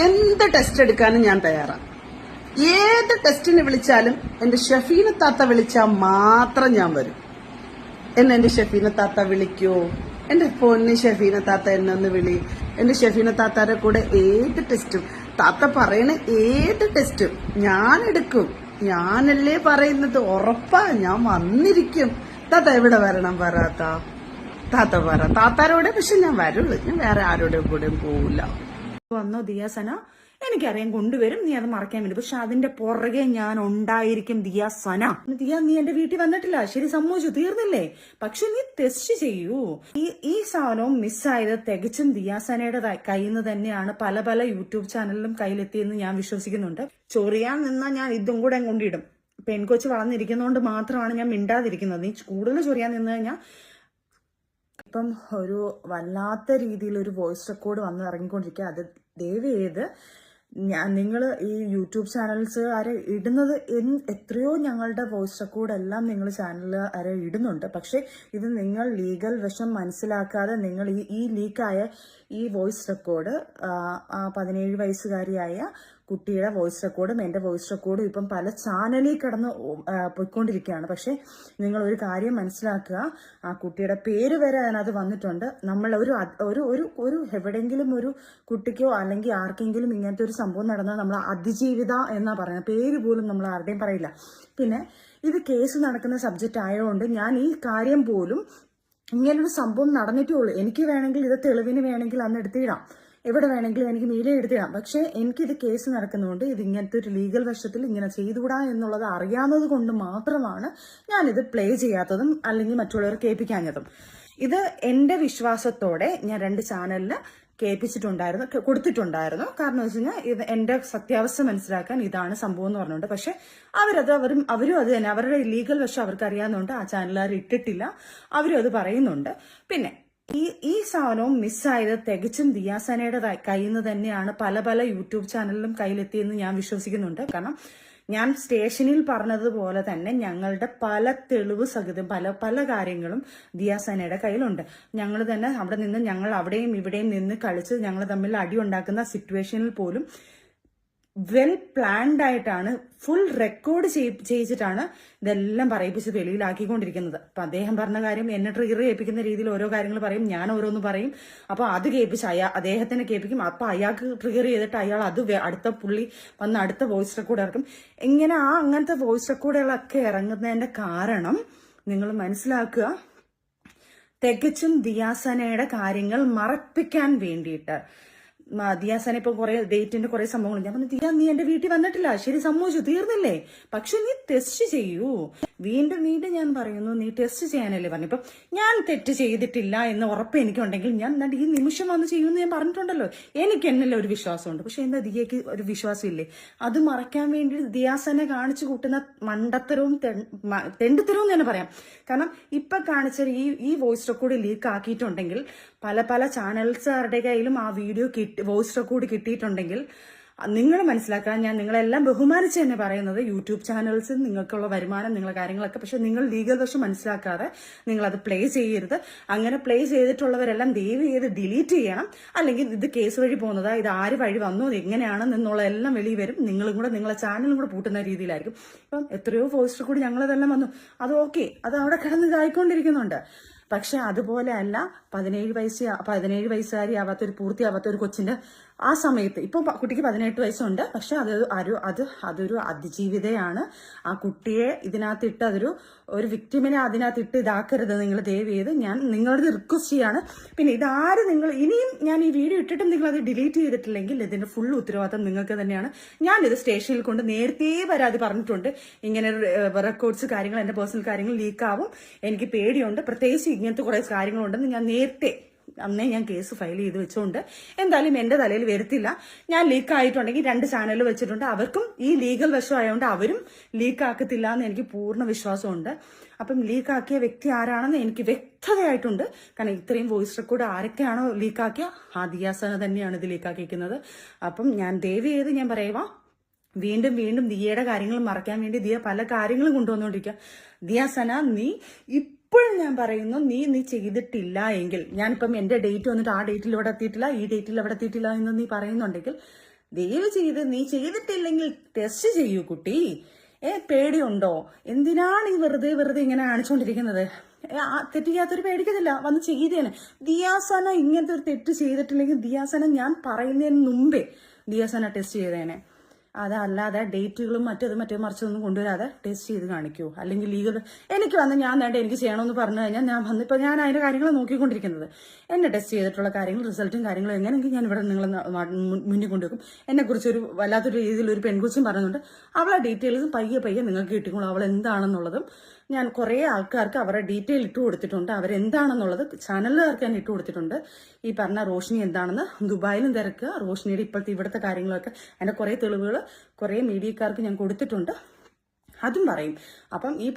എന്ത് ടെസ്റ്റ് എടുക്കാനും ഞാൻ തയ്യാറാണ്. ഏത് ടെസ്റ്റിന് വിളിച്ചാലും എന്റെ ഷഫീന താത്ത വിളിച്ചാൽ മാത്രം ഞാൻ വരും. എന്റെ ഷഫീന താത്ത വിളിക്കോ? എന്റെ പൊന്ന് ഷഫീന താത്ത എന്നെ ഒന്ന് വിളി. എന്റെ ഷഫീന താത്താരെ കൂടെ ഏത് ടെസ്റ്റും താത്ത പറയണ ഏത് ടെസ്റ്റും ഞാൻ എടുക്കും. ഞാനല്ലേ പറയുന്നത്, ഉറപ്പാ ഞാൻ വന്നിരിക്കും. താത്ത എവിടെ വരണം പറയാത്ത താത്ത പറ. താത്താരോടെ പക്ഷെ ഞാൻ വരുള്ളൂ, ഞാൻ വേറെ ആരോടെ കൂടെയും പോവില്ല. വന്നോ ദിയാസന, എനിക്കറിയാം കൊണ്ടുവരും, നീ അത് മറക്കാൻ വേണ്ടി. പക്ഷെ അതിന്റെ പുറകെ ഞാൻ ഉണ്ടായിരിക്കും ദിയാസന. നീ എന്റെ വീട്ടിൽ വന്നിട്ടില്ല, ശരി, സമ്മതിച്ചു, തീർന്നില്ലേ? പക്ഷെ നീ ടെസ്റ്റ് ചെയ്യൂ. ഈ സാധനവും മിസ്സായത് തികച്ചും ദിയാസനയുടെ കയ്യിൽ നിന്ന് തന്നെയാണ്. പല പല യൂട്യൂബ് ചാനലിലും കയ്യിലെത്തിയെന്ന് ഞാൻ വിശ്വസിക്കുന്നുണ്ട്. ചൊറിയാൻ നിന്നാ ഞാൻ ഇതും കൂടെ കൊണ്ടിടും. പെൺകൊച്ച് വളർന്നിരിക്കുന്നതുകൊണ്ട് മാത്രമാണ് ഞാൻ മിണ്ടാതിരിക്കുന്നത്. നീ കൂടുതൽ ചൊറിയാൻ നിന്ന് കഴിഞ്ഞാൽ ഇപ്പം ഒരു വല്ലാത്ത രീതിയിൽ ഒരു വോയിസ് റെക്കോർഡ് വന്ന് ഇറങ്ങിക്കൊണ്ടിരിക്കുക. അത് ദയവ് ചെയ്ത് നിങ്ങൾ ഈ യൂട്യൂബ് ചാനൽസ് ആരെ ഇടുന്നത് എത്രയോ ഞങ്ങളുടെ വോയിസ് റെക്കോർഡ് എല്ലാം നിങ്ങൾ ചാനലിൽ ആരെ ഇടുന്നുണ്ട്. പക്ഷെ ഇത് നിങ്ങൾ ലീഗൽ വശം മനസ്സിലാക്കാതെ നിങ്ങൾ ഈ ലീക്കായ ഈ വോയിസ് റെക്കോർഡ് 17 വയസ്സുകാരിയായ കുട്ടിയുടെ വോയിസ് റെക്കോർഡും എൻ്റെ വോയിസ് റെക്കോർഡും ഇപ്പം പല ചാനലിൽ കിടന്ന് പോയിക്കൊണ്ടിരിക്കുകയാണ്. പക്ഷെ നിങ്ങൾ ഒരു കാര്യം മനസ്സിലാക്കുക, ആ കുട്ടിയുടെ പേര് വരെ അതിനകത്ത് വന്നിട്ടുണ്ട്. നമ്മൾ ഒരു എവിടെയെങ്കിലും ഒരു കുട്ടിക്കോ അല്ലെങ്കിൽ ആർക്കെങ്കിലും ഇങ്ങനത്തെ ഒരു സംഭവം നടന്നാൽ നമ്മൾ അതിജീവിത എന്നാ പറയുന്നത്. പേര് പോലും നമ്മൾ ആരുടെയും പറയില്ല. പിന്നെ ഇത് കേസ് നടക്കുന്ന സബ്ജക്റ്റ് ആയതുകൊണ്ട് ഞാൻ ഈ കാര്യം പോലും ഇങ്ങനൊരു സംഭവം നടന്നിട്ടേ ഉള്ളൂ. എനിക്ക് വേണമെങ്കിൽ ഇത് തെളിവിന് വേണമെങ്കിൽ അന്ന് എടുത്തിടാം, എവിടെ വേണമെങ്കിലും എനിക്ക് മീഡിയ എടുത്തിടാം. പക്ഷെ എനിക്കിത് കേസ് നടക്കുന്നതുകൊണ്ട് ഇത് ഇങ്ങനത്തെ ഒരു ലീഗൽ വശത്തിൽ ഇങ്ങനെ ചെയ്തുകൂടാ എന്നുള്ളത് അറിയാവുന്നത് കൊണ്ട് മാത്രമാണ് ഞാനിത് പ്ലേ ചെയ്യാത്തതും അല്ലെങ്കിൽ മറ്റുള്ളവരെ കേൾപ്പിക്കാഞ്ഞതും. ഇത് എന്റെ വിശ്വാസത്തോടെ ഞാൻ 2 ചാനലിന് കൊടുത്തിട്ടുണ്ടായിരുന്നു. കാരണം എന്ന് വെച്ച് കഴിഞ്ഞാൽ ഇത് എന്റെ സത്യാവസ്ഥ മനസ്സിലാക്കാൻ ഇതാണ് സംഭവം എന്ന് പറഞ്ഞുകൊണ്ട്. പക്ഷെ അവരും അത് തന്നെ അവരുടെ ലീഗൽ വശം അവർക്ക് അറിയാവുന്നതുകൊണ്ട് ആ ചാനലുകാർ ഇട്ടിട്ടില്ല. അവരും അത് പറയുന്നുണ്ട്. പിന്നെ ഈ സാധനവും മിസ്സായത് തികച്ചും ദിയാസനയുടെ കയ്യിൽ നിന്ന് തന്നെയാണ്. പല പല യൂട്യൂബ് ചാനലിലും കയ്യിലെത്തിയെന്ന് ഞാൻ വിശ്വസിക്കുന്നുണ്ട്. കാരണം ഞാൻ സ്റ്റേഷനിൽ പറഞ്ഞതുപോലെ തന്നെ ഞങ്ങളുടെ പല തെളിവ് സഹിതം പല കാര്യങ്ങളും ദിയാസനയുടെ കയ്യിലുണ്ട്. ഞങ്ങൾ തന്നെ അവിടെ നിന്ന് ഞങ്ങൾ അവിടെയും ഇവിടെയും നിന്ന് കളിച്ച് ഞങ്ങൾ തമ്മിൽ അടി ഉണ്ടാക്കുന്ന സിറ്റുവേഷനിൽ പോലും വെൽ പ്ലാൻഡ് ആയിട്ടാണ്, ഫുൾ റെക്കോർഡ് ചെയ്യിച്ചിട്ടാണ് ഇതെല്ലാം പറയിപ്പിച്ച് വെളിയിലാക്കിക്കൊണ്ടിരിക്കുന്നത്. അപ്പൊ അദ്ദേഹം പറഞ്ഞ കാര്യം എന്നെ ട്രിഗർ ചെയ്യിപ്പിക്കുന്ന രീതിയിൽ ഓരോ കാര്യങ്ങൾ പറയും, ഞാൻ ഓരോന്ന് പറയും. അപ്പൊ അത് കേൾപ്പിച്ച് അദ്ദേഹത്തിനെ കേൾപ്പിക്കും. അപ്പൊ അയാൾക്ക് ട്രിഗർ ചെയ്തിട്ട് അയാൾ അത് അടുത്ത പുള്ളി വന്ന് അടുത്ത വോയിസ് റെക്കോർഡ് ഇറക്കും. ഇങ്ങനെ അങ്ങനത്തെ വോയിസ് റെക്കോർഡുകളൊക്കെ ഇറങ്ങുന്നതിന്റെ കാരണം നിങ്ങൾ മനസ്സിലാക്കുക, തികച്ചും ദിയാസനയുടെ കാര്യങ്ങൾ മറപ്പിക്കാൻ വേണ്ടിയിട്ട്. ദിയാസന ഇപ്പൊ കുറെ ഡേറ്റിന്റെ കുറെ സംഭവങ്ങൾ ഞാൻ പറഞ്ഞു, ദിയാ നീ എന്റെ വീട്ടിൽ വന്നിട്ടില്ല, ശരി, സമ്മതിച്ചു, തീർന്നില്ലേ? പക്ഷെ നീ ടെസ്റ്റ് ചെയ്യൂ. വീണ്ടും ഞാൻ പറയുന്നു, നീ ടെസ്റ്റ് ചെയ്യാനല്ലേ പറഞ്ഞു. ഇപ്പൊ ഞാൻ തെറ്റ് ചെയ്തിട്ടില്ല എന്ന് ഉറപ്പ് എനിക്കുണ്ടെങ്കിൽ ഞാൻ ഈ നിമിഷം വന്ന് ചെയ്യുമെന്ന് ഞാൻ പറഞ്ഞിട്ടുണ്ടല്ലോ. എനിക്ക് എന്നല്ല ഒരു വിശ്വാസമുണ്ട്. പക്ഷെ എന്താ ദിയക്ക് ഒരു വിശ്വാസം ഇല്ലേ? അത് മറയ്ക്കാൻ വേണ്ടി ദിയാസനെ കാണിച്ചു കൂട്ടുന്ന മണ്ടത്തരവും തെണ്ടിത്തരവും തന്നെ പറയാം. കാരണം ഇപ്പൊ കാണിച്ച ഈ വോയിസ് റെക്കോർഡ് ലീക്ക് ആക്കിയിട്ടുണ്ടെങ്കിൽ പല ചാനൽസുകാരുടെ കയ്യിലും ആ വീഡിയോ വോയിസ് റെക്കോർഡ് കിട്ടിയിട്ടുണ്ടെങ്കിൽ നിങ്ങൾ മനസ്സിലാക്കാൻ ഞാൻ നിങ്ങളെല്ലാം ബഹുമാനിച്ച് തന്നെ പറയുന്നത്, യൂട്യൂബ് ചാനൽസ് നിങ്ങൾക്കുള്ള വരുമാനം, നിങ്ങളുടെ കാര്യങ്ങളൊക്കെ. പക്ഷെ നിങ്ങൾ ലീഗൽ വശം മനസ്സിലാക്കാതെ നിങ്ങൾ അത് പ്ലേ ചെയ്യരുത്. അങ്ങനെ പ്ലേ ചെയ്തിട്ടുള്ളവരെല്ലാം ദയവ് ചെയ്ത് ഡിലീറ്റ് ചെയ്യണം. അല്ലെങ്കിൽ ഇത് കേസ് വഴി പോകുന്നതാ, ഇത് ആര് വഴി വന്നു, ഇത് എങ്ങനെയാണെന്നുള്ള എല്ലാം വെളി വരും. നിങ്ങളും കൂടെ നിങ്ങളെ ചാനലും കൂടെ പൂട്ടുന്ന രീതിയിലായിരിക്കും. ഇപ്പം എത്രയോ വോയിസ് കൂടി ഞങ്ങളതെല്ലാം വന്നു, അത് ഓക്കെ, അത് അവിടെ കിടന്ന് ഇതായിക്കൊണ്ടിരിക്കുന്നുണ്ട്. പക്ഷെ അതുപോലെ അല്ല 17 വയസ്സുകാരി ആവാത്ത ഒരു പൂർത്തിയാവാത്ത ഒരു കൊച്ചിന്റെ ആ സമയത്ത്, ഇപ്പൊ കുട്ടിക്ക് 18 വയസ്സുണ്ട്. പക്ഷെ അതൊരു അതിജീവിതയാണ്. ആ കുട്ടിയെ ഇതിനകത്തിട്ട് ഒരു വിക്ടിമിനെ അതിനകത്തിട്ട് ഇതാക്കരുത് നിങ്ങൾ ദയവ് ചെയ്ത്. ഞാൻ നിങ്ങളോട് റിക്വസ്റ്റ് ചെയ്യാണ്. പിന്നെ ഇതാര് നിങ്ങൾ ഇനിയും ഞാൻ ഈ വീഡിയോ ഇട്ടിട്ടും നിങ്ങൾ അത് ഡിലീറ്റ് ചെയ്തിട്ടില്ലെങ്കിൽ ഇതിന്റെ ഫുൾ ഉത്തരവാദിത്തം നിങ്ങൾക്ക് തന്നെയാണ്. ഞാനിത് സ്റ്റേഷനിൽ കൊണ്ട് നേരത്തെ പരാതി പറഞ്ഞിട്ടുണ്ട്. ഇങ്ങനെ റെക്കോർഡ്സ് കാര്യങ്ങൾ, എന്റെ പേഴ്സണൽ കാര്യങ്ങൾ ലീക്കാവും, എനിക്ക് പേടിയുണ്ട്, പ്രത്യേകിച്ച് ഇങ്ങനത്തെ കുറെ കാര്യങ്ങളുണ്ടെന്ന് ഞാൻ നേരത്തെ അന്നേ ഞാൻ കേസ് ഫയൽ ചെയ്ത് വെച്ചുകൊണ്ട് എന്തായാലും എന്റെ തലയിൽ വരുത്തില്ല. ഞാൻ ലീക്ക് ആയിട്ടുണ്ടെങ്കിൽ 2 ചാനൽ വെച്ചിട്ടുണ്ട്. അവർക്കും ഈ ലീഗൽ വശം ആയതുകൊണ്ട് അവരും ലീക്ക് ആക്കത്തില്ല എന്ന് എനിക്ക് പൂർണ്ണ വിശ്വാസമുണ്ട്. അപ്പം ലീക്ക് ആക്കിയ വ്യക്തി ആരാണെന്ന് എനിക്ക് വ്യക്തതയായിട്ടുണ്ട്. കാരണം ഇത്രയും വോയിസ് റെക്കോർഡ് ആരൊക്കെയാണോ ലീക്കാക്കിയ ആ ദിയാസന തന്നെയാണ് ഇത് ലീക്കാക്കിയിരിക്കുന്നത്. അപ്പം ഞാൻ ദയവ് ചെയ്ത് ഞാൻ പറയുക, വീണ്ടും ദിയയുടെ കാര്യങ്ങൾ മറയ്ക്കാൻ വേണ്ടി ദിയ പല കാര്യങ്ങളും കൊണ്ടുവന്നുകൊണ്ടിരിക്കുക. ദിയാസന, നീ ഇപ്പോഴും ഞാൻ പറയുന്നു, നീ ചെയ്തിട്ടില്ല എങ്കിൽ, ഞാനിപ്പം എന്റെ ഡേറ്റ് വന്നിട്ട് ആ ഡേറ്റിൽ ഇവിടെ എത്തിയിട്ടില്ല, ഈ ഡേറ്റിൽ ഇവിടെ എത്തിയിട്ടില്ല എന്ന് നീ പറയുന്നുണ്ടെങ്കിൽ ദയവ് ചെയ്ത് നീ ചെയ്തിട്ടില്ലെങ്കിൽ ടെസ്റ്റ് ചെയ്യൂ കുട്ടി. പേടിയുണ്ടോ? എന്തിനാണ് ഈ വെറുതെ ഇങ്ങനെ കാണിച്ചുകൊണ്ടിരിക്കുന്നത്? തെറ്റിക്കാത്തൊരു പേടിക്കത്തില്ല, വന്ന് ചെയ്തേനെ. ദിയാസന ഇങ്ങനത്തെ ഒരു തെറ്റ് ചെയ്തിട്ടില്ലെങ്കിൽ ദിയാസന ഞാൻ പറയുന്നതിന് മുമ്പേ ദിയാസന ടെസ്റ്റ് ചെയ്തേനെ. അതല്ലാതെ ഡേറ്റുകളും മറ്റേ മറിച്ചൊന്നും കൊണ്ടുവരാതെ ടെസ്റ്റ് ചെയ്ത് കാണിക്കൂ. അല്ലെങ്കിൽ ലീഗൽ എനിക്ക് വന്ന് ഞാൻ വേണ്ട എനിക്ക് ചെയ്യണമെന്ന് പറഞ്ഞു കഴിഞ്ഞാൽ ഞാൻ വന്നിപ്പോൾ ഞാൻ അതിന്റെ കാര്യങ്ങൾ നോക്കിക്കൊണ്ടിരിക്കുന്നത്. എന്നെ ടെസ്റ്റ് ചെയ്തിട്ടുള്ള കാര്യങ്ങൾ റിസൾട്ടും കാര്യങ്ങളും എങ്ങനെയെങ്കിൽ ഞാൻ ഇവിടെ നിങ്ങളെ മുന്നിൽ കൊണ്ടുവെക്കും. എന്നെക്കുറിച്ച് ഒരു വല്ലാത്തൊരു രീതിയിൽ ഒരു പെൺകുച്ചും പറയുന്നുണ്ട്. അവളെ ഡീറ്റെയിൽസും പയ്യെ നിങ്ങൾക്ക് കിട്ടിക്കോളും. അവൾ എന്താണെന്നുള്ളതും ഞാൻ കുറേ ആൾക്കാർക്ക് അവരുടെ ഡീറ്റെയിൽ ഇട്ട് കൊടുത്തിട്ടുണ്ട്. അവരെന്താണെന്നുള്ളത് ചാനലുകാർക്ക് ഞാൻ ഇട്ട് കൊടുത്തിട്ടുണ്ട്. ഈ പറഞ്ഞ റോഷിനി എന്താണെന്ന് ദുബായിലും തിരക്കുക. റോഷിനിയുടെ ഇപ്പോഴത്തെ ഇവിടുത്തെ കാര്യങ്ങളൊക്കെ അതിന്റെ കുറേ തെളിവുകൾ കുറേ മീഡിയക്കാർക്ക് ഞാൻ കൊടുത്തിട്ടുണ്ട്. അതും പറയും. അപ്പം ഈ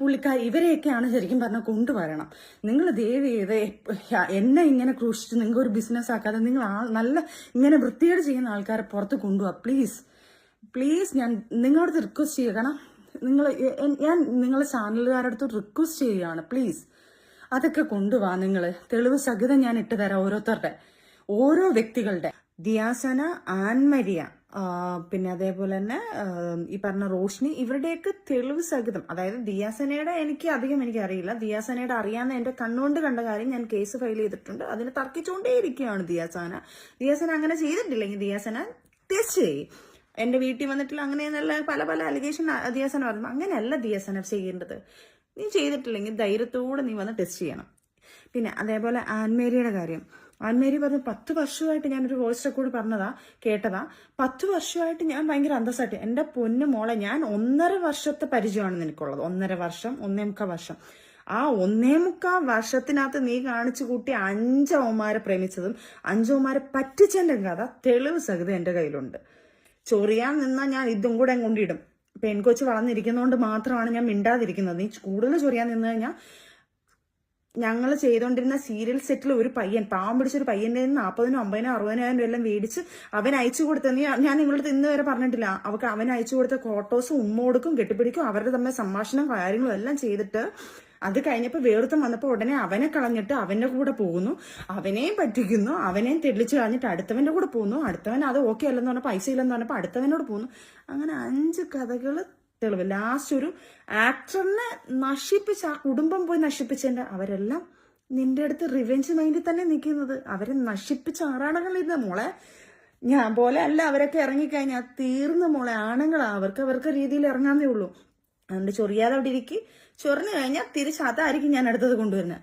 ഇവരെയൊക്കെയാണ് ശരിക്കും പറഞ്ഞാൽ കൊണ്ടുവരണം. നിങ്ങൾ ദയവ് ചെയ്ത് എന്നെ ഇങ്ങനെ ക്രൂശിച്ച് നിങ്ങൾ ഒരു ബിസിനസ് ആക്കാതെ നിങ്ങൾ നല്ല ഇങ്ങനെ വൃത്തികേട് ചെയ്യുന്ന ആൾക്കാരെ പുറത്ത് കൊണ്ടുപോവാ. പ്ലീസ് ഞാൻ നിങ്ങളോട് റിക്വസ്റ്റ് ചെയ്യുക. കാരണം ഞാൻ നിങ്ങളെ ചാനലുകാരുടെ അടുത്ത് റിക്വസ്റ്റ് ചെയ്യുകയാണ്. പ്ലീസ് അതൊക്കെ കൊണ്ടുപോവാ. നിങ്ങൾ തെളിവ് സഹിതം ഞാൻ ഇട്ടുതരാം. ഓരോ വ്യക്തികളുടെ ദിയാസന, ആൻമരിയ, പിന്നെ അതേപോലെ തന്നെ ഈ പറഞ്ഞ റോഷിനി, ഇവരുടെയൊക്കെ തെളിവ് സഹിതം. അതായത് ദിയാസനയുടെ എനിക്കറിയില്ല. ദിയാസനയുടെ അറിയാവുന്ന എന്റെ കണ്ണുകൊണ്ട് കണ്ട കാര്യം ഞാൻ കേസ് ഫയൽ ചെയ്തിട്ടുണ്ട്. അതിന് തർക്കിച്ചുകൊണ്ടേയിരിക്കുകയാണ് ദിയാസന അങ്ങനെ ചെയ്തിട്ടില്ലെങ്കിൽ ദിയാസന ടെസ്റ്റ് ചെയ്യും. എന്റെ വീട്ടിൽ വന്നിട്ടില്ല അങ്ങനെയെന്നല്ല പല അലിഗേഷൻ ദിയാസന പറഞ്ഞു. അങ്ങനെയല്ല ദിയാസന ചെയ്യേണ്ടത്. നീ ചെയ്തിട്ടില്ലെങ്കിൽ ധൈര്യത്തോടെ നീ വന്ന് ടെസ്റ്റ് ചെയ്യണം. പിന്നെ അതേപോലെ ആൻമേരിയുടെ കാര്യം. ആൻമേരി പറഞ്ഞു 10 വർഷമായിട്ട് ഞാനൊരു വോയിസ് റെക്കോർഡ് കേട്ടതാ. 10 വർഷമായിട്ട് ഞാൻ ഭയങ്കര അന്തസ്സായിട്ട് എന്റെ പൊന്നു മോളെ, ഞാൻ 1.5 വർഷത്തെ പരിചയമാണ് നിനക്കുള്ളത്. 1.5 വർഷം. ആ 1.25 വർഷത്തിനകത്ത് നീ കാണിച്ചു കൂട്ടി 5 അവന്മാരെ പ്രേമിച്ചതും 5 അവന്മാരെ പറ്റിച്ചതിന്റെ കഥ തെളിവ് സഹിതം എന്റെ കയ്യിലുണ്ട്. ചൊറിയാൻ നിന്നാ ഞാൻ ഇതും കൂടെ കൊണ്ടിടും. പെൺകൊച്ച് വളർന്നിരിക്കുന്നതുകൊണ്ട് മാത്രമാണ് ഞാൻ മിണ്ടാതിരിക്കുന്നത്. നീ കൂടുതൽ ചൊറിയാൻ നിന്ന് കഴിഞ്ഞാൽ ഞങ്ങൾ ചെയ്തുകൊണ്ടിരുന്ന സീരിയൽ സെറ്റിൽ ഒരു പയ്യൻ പാവം പിടിച്ചൊരു പയ്യന്റെ 40,000, 50,000, 60,000 എല്ലാം മേടിച്ച് അവൻ അയച്ചു കൊടുത്തെന്ന് ഞാൻ നിങ്ങളുടെ ഇന്ന് വരെ പറഞ്ഞിട്ടില്ല. അവൻ അയച്ചു കൊടുത്ത ഫോട്ടോസും ഉമ്മ കൊടുക്കും, കെട്ടിപ്പിടിക്കും, അവരുടെ തമ്മിൽ സംഭാഷണം കാര്യങ്ങളും എല്ലാം ചെയ്തിട്ട് അത് കഴിഞ്ഞപ്പോൾ വേർത്തം വന്നപ്പോൾ ഉടനെ അവനെ കളഞ്ഞിട്ട് അവന്റെ കൂടെ പോകുന്നു, അവനെയും പറ്റിക്കുന്നു, അവനെയും തെളിച്ചു കളഞ്ഞിട്ട് അടുത്തവന്റെ കൂടെ പോകുന്നു. അടുത്തവൻ അത് ഓക്കെ അല്ലെന്ന് പറഞ്ഞാൽ പൈസ ഇല്ലെന്ന് പറഞ്ഞപ്പോൾ അടുത്തവനോട് പോകുന്നു. അങ്ങനെ 5 കഥകള് തെളിവ്. ലാസ്റ്റ് ഒരു ആക്ടറിനെ നശിപ്പിച്ച് ആ കുടുംബം പോയി നശിപ്പിച്ചതിന്റെ അവരെല്ലാം നിന്റെ അടുത്ത് റിവെഞ്ച് മൈൻഡിൽ തന്നെ നിൽക്കുന്നത്. അവരെ നശിപ്പിച്ച ആറാണുങ്ങളിരുന്ന മോളെ. ഞാൻ പോലെ അല്ല അവരൊക്കെ ഇറങ്ങിക്കഴിഞ്ഞാൽ തീർന്ന മോളെ. ആണുങ്ങളാ, അവർക്ക് രീതിയിൽ ഇറങ്ങാന്നേ ഉള്ളൂ. അതുകൊണ്ട് ചൊറിയാതെ അവിടെ ഇരിക്കും. ചൊറിഞ്ഞു കഴിഞ്ഞാൽ തിരിച്ച് അതായിരിക്കും ഞാൻ അടുത്തത് കൊണ്ടുവരുന്നത്.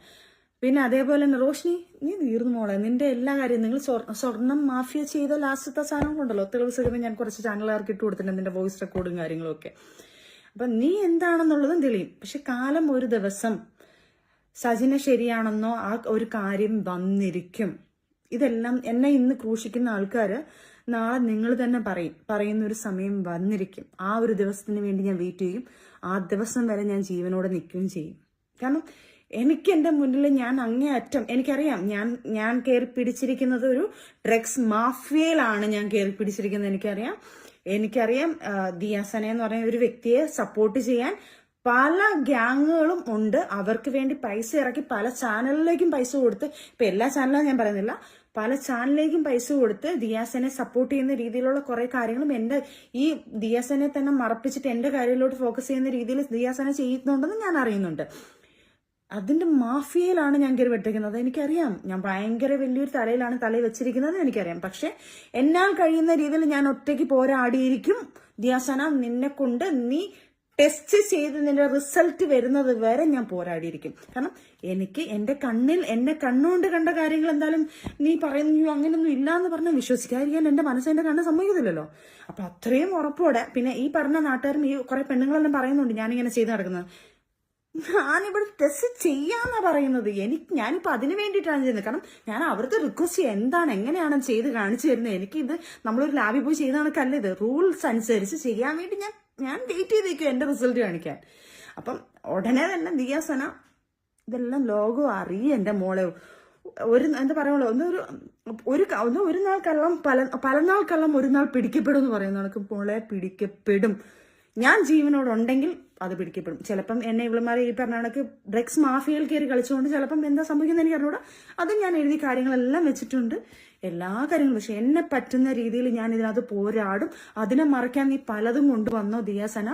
പിന്നെ അതേപോലെ തന്നെ റോഷിനി, നീ തീർന്നു മോളെ. നിന്റെ എല്ലാ കാര്യവും നിങ്ങൾ സ്വർണം മാഫിയ ചെയ്ത ലാസ്റ്റത്തെ സാധനം കൊണ്ടല്ലോ തെളിവ് സഹിതം ഞാൻ കുറച്ച് ചാനലുകാർക്ക് ഇട്ട് കൊടുത്തിട്ടുണ്ട്, നിന്റെ വോയിസ് റെക്കോർഡും കാര്യങ്ങളും ഒക്കെ. അപ്പൊ നീ എന്താണെന്നുള്ളതും തെളിയും. പക്ഷെ കാലം ഒരു ദിവസം സജിന ശരിയാണെന്നോ ആ ഒരു കാര്യം വന്നിരിക്കും. ഇതെല്ലാം എന്നെ ഇന്ന് ക്രൂശിക്കുന്ന ആൾക്കാര് നാളെ നിങ്ങൾ തന്നെ പറയുന്ന ഒരു സമയം വന്നിരിക്കും. ആ ഒരു ദിവസത്തിന് വേണ്ടി ഞാൻ വെയിറ്റ് ചെയ്യും. ആ ദിവസം വരെ ഞാൻ ജീവനോടെ നിൽക്കുകയും ചെയ്യും. കാരണം എനിക്ക് എന്റെ മുന്നിൽ ഞാൻ അങ്ങേയറ്റം എനിക്കറിയാം. ഞാൻ കയറി പിടിച്ചിരിക്കുന്നത് ഒരു ഡ്രഗ്സ് മാഫിയയിലാണ് ഞാൻ കയറി പിടിച്ചിരിക്കുന്നത്. എനിക്കറിയാം ദിയാസന എന്ന് പറയുന്ന ഒരു വ്യക്തിയെ സപ്പോർട്ട് ചെയ്യാൻ പല ഗ്യാങ്ങുകളും ഉണ്ട്. അവർക്ക് വേണ്ടി പൈസ ഇറക്കി പല ചാനലിലേക്കും പൈസ കൊടുത്ത്, ഇപ്പൊ എല്ലാ ചാനലും ഞാൻ പറയുന്നില്ല, പല ചാനലിലേക്കും പൈസ കൊടുത്ത് ദിയാസനെ സപ്പോർട്ട് ചെയ്യുന്ന രീതിയിലുള്ള കുറെ കാര്യങ്ങളും എന്റെ ഈ ദിയാസനെ തന്നെ മറപ്പിച്ചിട്ട് എന്റെ കാര്യത്തിലോട്ട് ഫോക്കസ് ചെയ്യുന്ന രീതിയിൽ ദിയാസന ചെയ്യുന്നുണ്ടെന്ന് ഞാൻ അറിയുന്നുണ്ട്. അതിന്റെ മാഫിയയിലാണ് ഞാൻ കയറി വെട്ടിക്കുന്നത്. എനിക്കറിയാം ഞാൻ ഭയങ്കര വലിയൊരു തലയിൽ വെച്ചിരിക്കുന്നത് എനിക്കറിയാം. പക്ഷെ എന്നാൽ കഴിയുന്ന രീതിയിൽ ഞാൻ ഒറ്റയ്ക്ക് പോരാടിയിരിക്കും. ദിയാസന, നിന്നെ കൊണ്ട് നീ ടെസ്റ്റ് ചെയ്ത് നിന്റെ റിസൾട്ട് വരുന്നത് വരെ ഞാൻ പോരാടിയിരിക്കും. കാരണം എനിക്ക് എന്നെ കണ്ണുകൊണ്ട് കണ്ട കാര്യങ്ങൾ എന്തായാലും നീ പറയുന്നു അങ്ങനെയൊന്നും ഇല്ലാന്ന് പറഞ്ഞാൽ വിശ്വസിക്കാതിരിക്കാൻ എന്റെ മനസ്സെന്റെ കണ്ണ് സമ്മതിക്കുന്നില്ലല്ലോ. അപ്പൊ അത്രയും ഉറപ്പോടെ പിന്നെ ഈ പറഞ്ഞ നാട്ടുകാരും ഈ കുറെ പെണ്ണുങ്ങളെല്ലാം പറയുന്നുണ്ട് ഞാനിങ്ങനെ ചെയ്ത് നടക്കുന്നത്. ഞാനിവിടെ ടെസ്റ്റ് ചെയ്യാന്നാ പറയുന്നത്. ഞാനിപ്പോ അതിന് വേണ്ടിയിട്ടാണ് ചെയ്യുന്നത്. കാരണം ഞാൻ അവർക്ക് റിക്വസ്റ്റ് ചെയ്യാം, എന്താണ് എങ്ങനെയാണ് ചെയ്ത് കാണിച്ചു തരുന്നത്. എനിക്കിത് നമ്മളൊരു ലാബിൽ പോയി ചെയ്ത കണക്കല്ല, ഇത് റൂൾസ് അനുസരിച്ച് ചെയ്യാൻ വേണ്ടി ഞാൻ വെയിറ്റ് ചെയ്തേക്കും എന്റെ റിസൾട്ട് കാണിക്കാൻ. അപ്പം ഉടനെ തന്നെ ദിയാസന ഇതെല്ലാം ലോകം അറിയ എന്റെ മോളെ. എന്താ പറയുള്ളൂ, ഒരു നാൾ കള്ളം പല നാൾ കള്ളം ഒരു നാൾ പിടിക്കപ്പെടും എന്ന് പറയുന്ന കണക്ക് മോളെ പിടിക്കപ്പെടും. ഞാൻ ജീവനോടുണ്ടെങ്കിൽ അത് പിടിക്കപ്പെടും. ചിലപ്പം എന്നെ ഇവളുമാരെ ഈ പറഞ്ഞ കണക്ക് ഡ്രഗ്സ് മാഫിയയിൽ കയറി കളിച്ചുകൊണ്ട് ചിലപ്പം എന്താ സംഭവിക്കുന്നത് എനിക്ക് അറിഞ്ഞൂടാ. അത് ഞാൻ എഴുതി കാര്യങ്ങളെല്ലാം വെച്ചിട്ടുണ്ട്, എല്ലാ കാര്യങ്ങളും. പക്ഷെ എന്നെ പറ്റുന്ന രീതിയിൽ ഞാൻ ഇതിനകത്ത് പോരാടും. അതിനെ മറയ്ക്കാൻ നീ പലതും കൊണ്ടുവന്നോ ദിയാസന,